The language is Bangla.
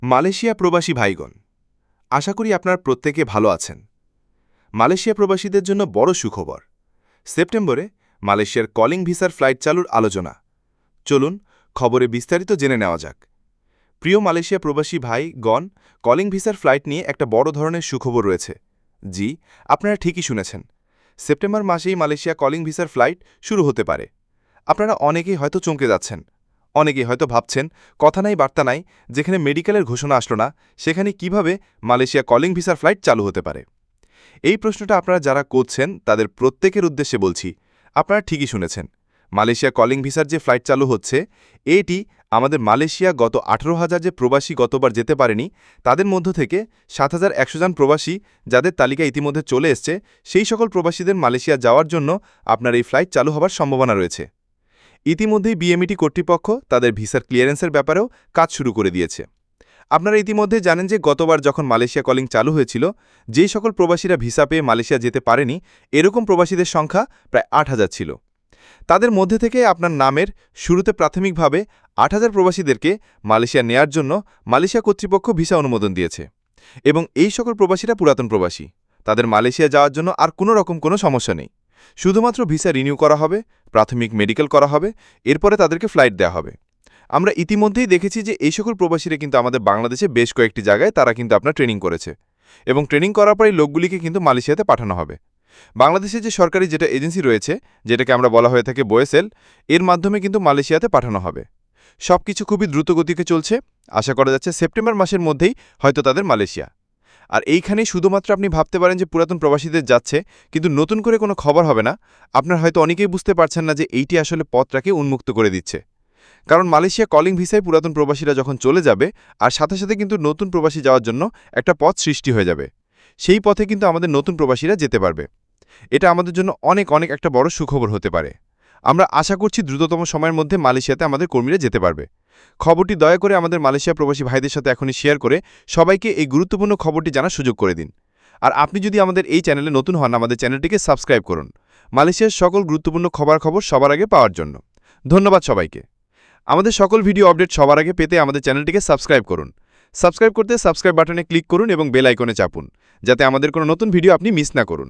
মালয়েশিয়া প্রবাসী ভাইগণ, আশা করি আপনার প্রত্যেকে ভালো আছেন। মালয়েশিয়া প্রবাসীদের জন্য বড় সুখবর। সেপ্টেম্বরে মালয়েশিয়ার কলিং ভিসার ফ্লাইট চালুর আলোচনা। চলুন খবরে বিস্তারিত জেনে নেওয়া যাক। প্রিয় মালয়েশিয়া প্রবাসী ভাইগণ, কলিং ভিসার ফ্লাইট নিয়ে একটা বড় ধরনের সুখবর রয়েছে। জি, আপনারা ঠিকই শুনেছেন। সেপ্টেম্বর মাসেই মালয়েশিয়া কলিং ভিসার ফ্লাইট শুরু হতে পারে। আপনারা অনেকেই হয়তো চমকে যাচ্ছেন। অনেকেই হয়তো ভাবছেন, কথা নাই বার্তা নাই, যেখানে মেডিকেলের ঘোষণা আসলো না সেখানে কিভাবে মালয়েশিয়া কলিং ভিসার ফ্লাইট চালু হতে পারে। এই প্রশ্নটা আপনারা যারা করছেন তাদের প্রত্যেকের উদ্দেশ্যে বলছি, আপনারা ঠিকই শুনেছেন। মালয়েশিয়া কলিং ভিসার যে ফ্লাইট চালু হচ্ছে, এটি আমাদের মালয়েশিয়া গত 18,000 যে প্রবাসী গতবার যেতে পারেনি তাদের মধ্য থেকে 7,100 জন প্রবাসী যাদের তালিকা ইতিমধ্যে চলে এসছে, সেই সকল প্রবাসীদের মালয়েশিয়া যাওয়ার জন্য আপনার এই ফ্লাইট চালু হবার সম্ভাবনা রয়েছে। ইতিমধ্যেই বিএমইটি কর্তৃপক্ষ তাদের ভিসার ক্লিয়ারেন্সের ব্যাপারেও কাজ শুরু করে দিয়েছে। আপনারা ইতিমধ্যে জানেন যে গতবার যখন মালয়েশিয়া কলিং চালু হয়েছিল, যেই সকল প্রবাসীরা ভিসা পেয়ে মালয়েশিয়া যেতে পারেনি এরকম প্রবাসীদের সংখ্যা প্রায় 8,000 ছিল। তাদের মধ্যে থেকে আপনার নামের শুরুতে প্রাথমিকভাবে 8,000 প্রবাসীদেরকে মালয়েশিয়া নেয়ার জন্য মালয়েশিয়া কর্তৃপক্ষ ভিসা অনুমোদন দিয়েছে। এবং এই সকল প্রবাসীরা পুরাতন প্রবাসী, তাদের মালয়েশিয়া যাওয়ার জন্য আর কোনো সমস্যা নেই। শুধুমাত্র ভিসা রিনিউ করা হবে, প্রাথমিক মেডিকেল করা হবে, এরপরে তাদেরকে ফ্লাইট দেওয়া হবে। আমরা ইতিমধ্যেই দেখেছি যে এই সকল প্রবাসীরা কিন্তু আমাদের বাংলাদেশে বেশ কয়েকটি জায়গায় তারা কিন্তু আপনার ট্রেনিং করেছে, এবং ট্রেনিং করার পরে লোকগুলিকে কিন্তু মালয়েশিয়াতে পাঠানো হবে। বাংলাদেশে যে সরকারি যেটা এজেন্সি রয়েছে, যেটাকে আমরা বলা হয়ে থাকে বোয়েসেল, এর মাধ্যমে কিন্তু মালয়েশিয়াতে পাঠানো হবে। সবকিছু খুবই দ্রুতগতিতে চলছে। আশা করা যাচ্ছে সেপ্টেম্বর মাসের মধ্যেই হয়তো তাদের মালয়েশিয়া। আর এইখানেই শুধুমাত্র আপনি ভাবতে পারেন যে পুরাতন প্রবাসীদের যাচ্ছে, কিন্তু নতুন করে কোনো খবর হবে না। আপনার হয়তো অনেকেই বুঝতে পারছেন না যে এইটি আসলে পথটাকে উন্মুক্ত করে দিচ্ছে। কারণ মালয়েশিয়া কলিং ভিসায় পুরাতন প্রবাসীরা যখন চলে যাবে, আর সাথে সাথে কিন্তু নতুন প্রবাসী যাওয়ার জন্য একটা পথ সৃষ্টি হয়ে যাবে। সেই পথে কিন্তু আমাদের নতুন প্রবাসীরা যেতে পারবে। এটা আমাদের জন্য অনেক অনেক একটা বড় সুখবর হতে পারে। আমরা আশা করছি দ্রুততম সময়ের মধ্যে মালয়েশিয়াতে আমাদের কর্মীরা যেতে পারবে। খবরটি দয়া করে আমাদের মালয়েশিয়া প্রবাসী ভাইদের সাথে এখনই শেয়ার করে সবাইকে এই গুরুত্বপূর্ণ খবরটি জানার সুযোগ করে দিন। আর আপনি যদি আমাদের এই চ্যানেলে নতুন হন, আমাদের চ্যানেলটিকে সাবস্ক্রাইব করুন মালয়েশিয়ার সকল গুরুত্বপূর্ণ খবর সবার আগে পাওয়ার জন্য। ধন্যবাদ সবাইকে। আমাদের সকল ভিডিও আপডেট সবার আগে পেতে আমাদের চ্যানেলটিকে সাবস্ক্রাইব করুন। সাবস্ক্রাইব করতে সাবস্ক্রাইব বাটনে ক্লিক করুন এবং বেল আইকনে চাপুন, যাতে আমাদের কোনো নতুন ভিডিও আপনি মিস না করুন।